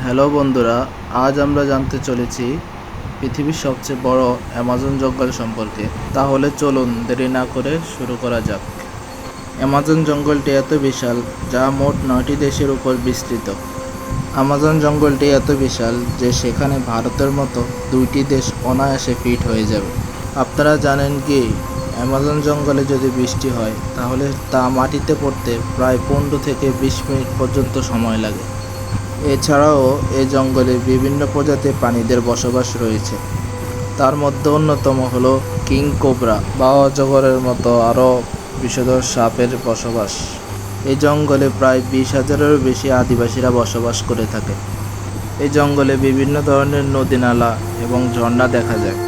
Hello বন্ধুরা, আজ আমরা জানতে চলেছি পৃথিবীর সবচেয়ে বড় অ্যামাজন জঙ্গল সম্পর্কে। তাহলে চলুন দেরি না করে শুরু করা যাক। অ্যামাজন জঙ্গলটি এত বিশাল যা মোট 9টি দেশের উপর বিস্তৃত। অ্যামাজন জঙ্গলটি এত বিশাল যে সেখানে ভারতের মতো 2টি দেশ অনায়াসে ফিট হয়ে যাবে। আপনারা জানেন কি, অ্যামাজন জঙ্গলে যদি বৃষ্টি হয় তাহলে তা মাটিতে পড়তে প্রায় 15 থেকে 20 মিনিট পর্যন্ত সময় লাগে। এছাড়াও এই জঙ্গলে বিভিন্ন প্রজাতির প্রাণীদের বসবাস রয়েছে। তার মধ্যে অন্যতম হলো কিং কোবরা বা অজগরের মতো আরও বিষধর সাপের বসবাস। এই জঙ্গলে প্রায় 20,000-এরও বেশি আদিবাসীরা বসবাস করে থাকে। এই জঙ্গলে বিভিন্ন ধরনের নদী, নালা এবং ঝর্ণা দেখা যায়।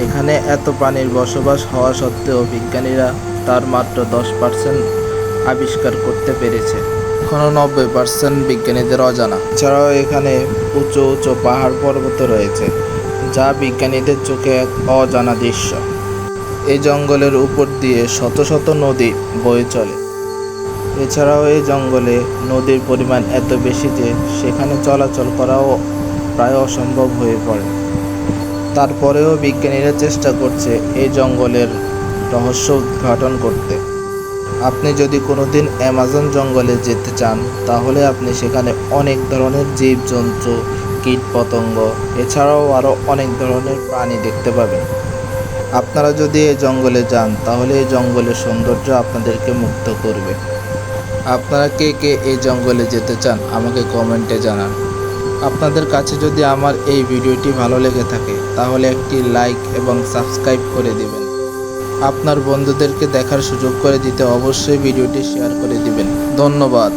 এখানে এত প্রাণীর বসবাস হওয়া সত্ত্বেও বিজ্ঞানীরা তার মাত্র 10% আবিষ্কার করতে পেরেছে। এখনও 90% বিজ্ঞানীদের অজানা। এছাড়াও এখানে উঁচু উঁচু পাহাড় পর্বত রয়েছে, যা বিজ্ঞানীদের চোখে এক অজানা দৃশ্য। এই জঙ্গলের উপর দিয়ে শত শত নদী বয়ে চলে। এছাড়াও এই জঙ্গলে নদীর পরিমাণ এত বেশি যে সেখানে চলাচল করাও প্রায় অসম্ভব হয়ে পড়ে। তারপরেও বিজ্ঞানীরা চেষ্টা করছে এই জঙ্গলের রহস্য উদ্ঘাটন করতে। আপনি যদি কোনোদিন অ্যামাজন জঙ্গলে যেতে চান তাহলে আপনি সেখানে অনেক ধরনের জীবজন্তু, কীটপতঙ্গ এছাড়াও আরও অনেক ধরনের প্রাণী দেখতে পাবেন। আপনারা যদি এই জঙ্গলে যান তাহলে এই জঙ্গলের সৌন্দর্য আপনাদেরকে মুগ্ধ করবে। আপনারা কে কে এই জঙ্গলে যেতে চান আমাকে কমেন্টে জানান। আপনাদের কাছে যদি আমার এই ভিডিওটি ভালো লেগে থাকে তাহলে একটি লাইক এবং সাবস্ক্রাইব করে দিবেন। আপনার বন্ধুদেরকে দেখার সুযোগ করে দিতে অবশ্যই ভিডিওটি শেয়ার করে দিবেন। ধন্যবাদ।